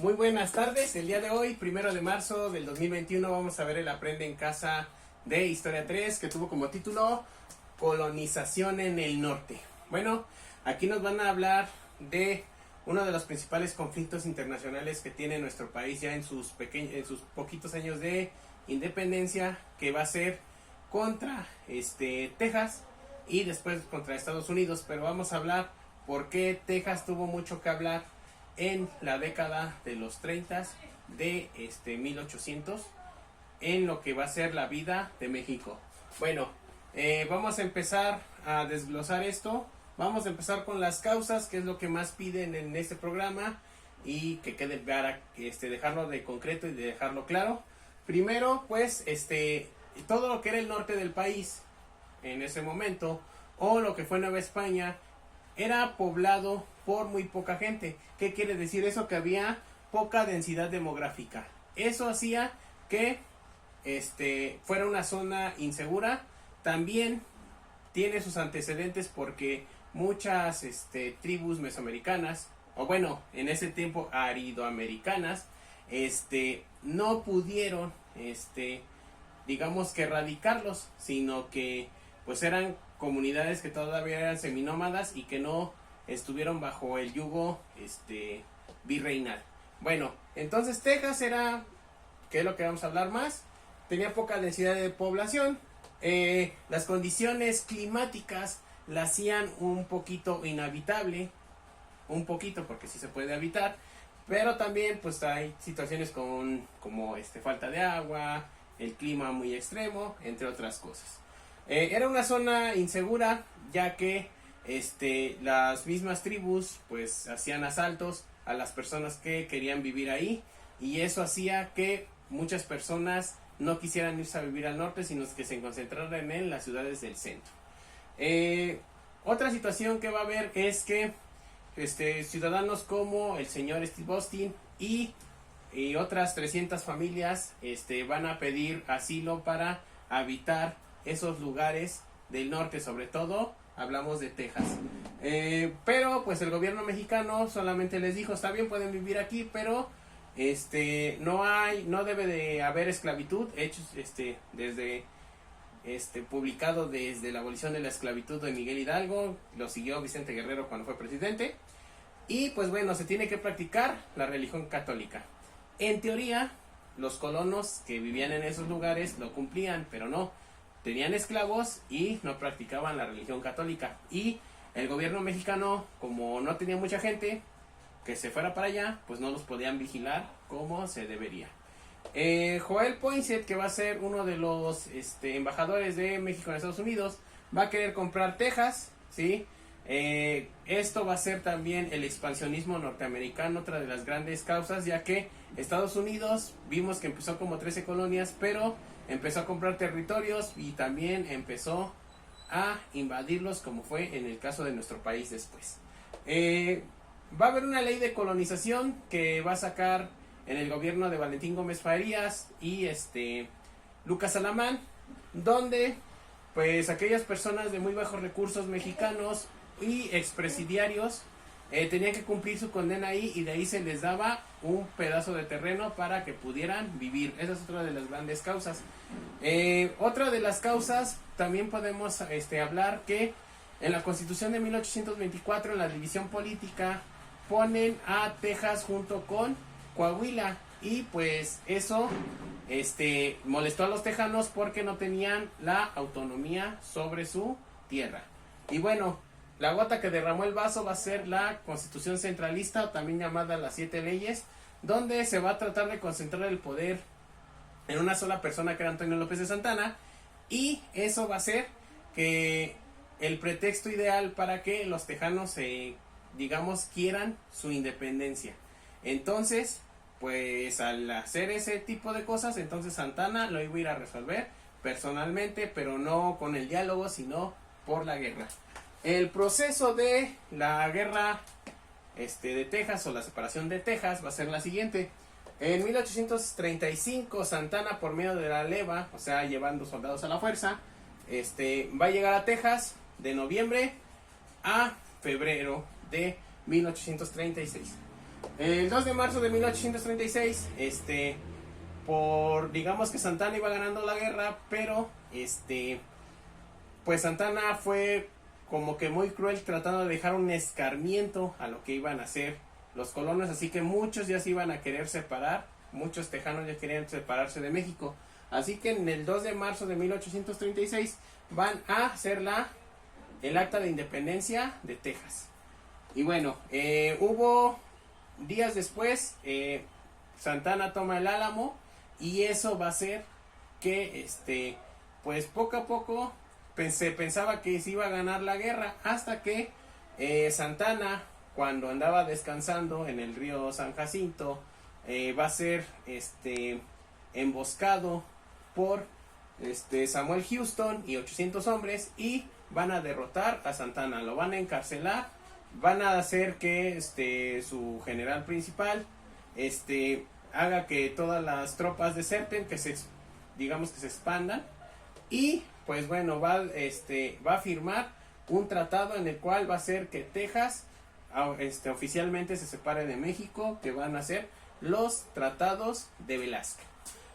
Muy buenas tardes. El día de hoy, 1 de marzo del 2021, vamos a ver el Aprende en Casa de Historia 3, que tuvo como título Colonización en el Norte. Bueno, aquí nos van a hablar de uno de los principales conflictos internacionales que tiene nuestro país ya en sus poquitos años de independencia, que va a ser contra Texas y después contra Estados Unidos. Pero vamos a hablar por qué Texas tuvo mucho que hablar en la década de los 30 de 1800 en lo que va a ser la vida de México. Bueno, vamos a empezar a desglosar esto. Vamos a empezar con las causas, que es lo que más piden en este programa, y que quede para dejarlo de concreto y de dejarlo claro. Primero, pues, todo lo que era el norte del país en ese momento, o lo que fue Nueva España, era poblado por muy poca gente. ¿Qué quiere decir eso? Que había poca densidad demográfica. Eso hacía que fuera una zona insegura. También tiene sus antecedentes porque muchas tribus mesoamericanas, o bueno, en ese tiempo aridoamericanas, no pudieron, digamos que erradicarlos, sino que pues eran comunidades que todavía eran seminómadas y que no estuvieron bajo el yugo virreinal. Bueno, entonces Texas era, que es lo que vamos a hablar más, tenía poca densidad de población. Las condiciones climáticas la hacían un poquito inhabitable, un poquito porque sí se puede habitar, pero también pues hay situaciones como falta de agua, el clima muy extremo, entre otras cosas. Era una zona insegura, ya que las mismas tribus pues hacían asaltos a las personas que querían vivir ahí, y eso hacía que muchas personas no quisieran irse a vivir al norte, sino que se concentraran en las ciudades del centro. Otra situación que va a haber es que ciudadanos como el señor Steve Austin y otras 300 familias van a pedir asilo para habitar esos lugares del norte. Sobre todo hablamos de Texas, pero pues el gobierno mexicano solamente les dijo: está bien, pueden vivir aquí, pero no debe de haber esclavitud. Hechos desde publicado desde la abolición de la esclavitud de Miguel Hidalgo, lo siguió Vicente Guerrero cuando fue presidente, y pues bueno, se tiene que practicar la religión católica. En teoría, los colonos que vivían en esos lugares lo cumplían, pero no, tenían esclavos y no practicaban la religión católica, y el gobierno mexicano, como no tenía mucha gente que se fuera para allá, pues no los podían vigilar como se debería. Joel Poinsett, que va a ser uno de los embajadores de México en Estados Unidos, va a querer comprar Texas, ¿sí? Esto va a ser también el expansionismo norteamericano, otra de las grandes causas, ya que Estados Unidos vimos que empezó como 13 colonias, pero empezó a comprar territorios y también empezó a invadirlos, como fue en el caso de nuestro país después. Va a haber una ley de colonización que va a sacar en el gobierno de Valentín Gómez Farías y Lucas Alamán, donde pues aquellas personas de muy bajos recursos mexicanos y expresidiarios tenían que cumplir su condena ahí, y de ahí se les daba un pedazo de terreno para que pudieran vivir. Esa es otra de las grandes causas. Otra de las causas, también podemos hablar que en la Constitución de 1824, en la división política, ponen a Texas junto con Coahuila, y pues eso molestó a los tejanos porque no tenían la autonomía sobre su tierra. Y bueno, la gota que derramó el vaso va a ser la Constitución Centralista, o también llamada las 7 leyes, donde se va a tratar de concentrar el poder en una sola persona, que era Antonio López de Santana, y eso va a ser que el pretexto ideal para que los tejanos digamos quieran su independencia. Entonces pues al hacer ese tipo de cosas, entonces Santana lo iba a ir a resolver personalmente, pero no con el diálogo, sino por la guerra. El proceso de la guerra de Texas, o la separación de Texas, va a ser la siguiente. En 1835 Santana, por medio de la leva, o sea llevando soldados a la fuerza, va a llegar a Texas de noviembre a febrero de 1836. El 2 de marzo de 1836, digamos que Santa Anna iba ganando la guerra, pero pues Santa Anna fue como que muy cruel, tratando de dejar un escarmiento a lo que iban a hacer los colonos, así que muchos ya se iban a querer separar, muchos tejanos ya querían separarse de México, así que en el 2 de marzo de 1836 van a hacer el acta de independencia de Texas. Y bueno, hubo días después, Santa Anna toma el Álamo, y eso va a hacer que pues poco a poco se pensaba que se iba a ganar la guerra, hasta que Santa Anna, cuando andaba descansando en el río San Jacinto, va a ser emboscado por Samuel Houston y 800 hombres, y van a derrotar a Santa Anna, lo van a encarcelar, van a hacer que su general principal haga que todas las tropas deserten, que se expandan, y pues bueno, va a firmar un tratado en el cual va a hacer que Texas oficialmente se separe de México, que van a ser los tratados de Velázquez.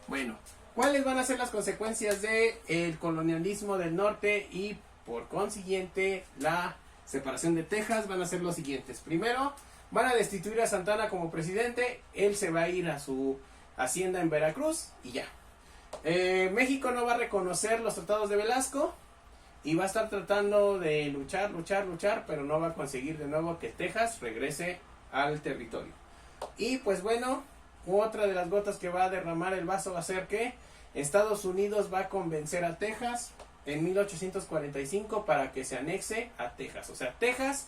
Bueno, ¿cuáles van a ser las consecuencias del colonialismo del norte y por consiguiente la separación de Texas? Van a ser los siguientes. Primero, van a destituir a Santa Anna como presidente, él se va a ir a su hacienda en Veracruz y ya. México no va a reconocer los tratados de Velasco y va a estar tratando de luchar, pero no va a conseguir de nuevo que Texas regrese al territorio. Y pues bueno, otra de las gotas que va a derramar el vaso va a ser que Estados Unidos va a convencer a Texas en 1845 para que se anexe a Texas. O sea, Texas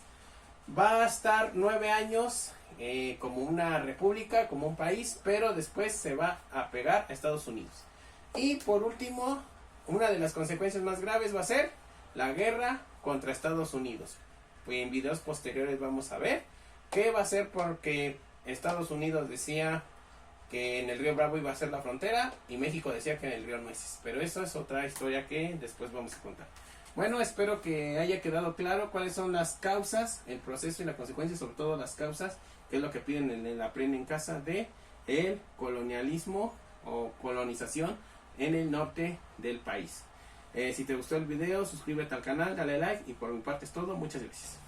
va a estar 9 años como una república, como un país, pero después se va a pegar a Estados Unidos. Y por último, una de las consecuencias más graves va a ser la guerra contra Estados Unidos. Pues en videos posteriores vamos a ver qué va a ser, porque Estados Unidos decía que en el río Bravo iba a ser la frontera y México decía que en el río Nueces, pero eso es otra historia que después vamos a contar. Bueno, espero que haya quedado claro cuáles son las causas, el proceso y la consecuencia, sobre todo las causas, que es lo que piden en la Aprende en Casa, de el colonialismo o colonización en el norte del país. Si te gustó el video, suscríbete al canal, dale like, y por mi parte es todo. Muchas gracias.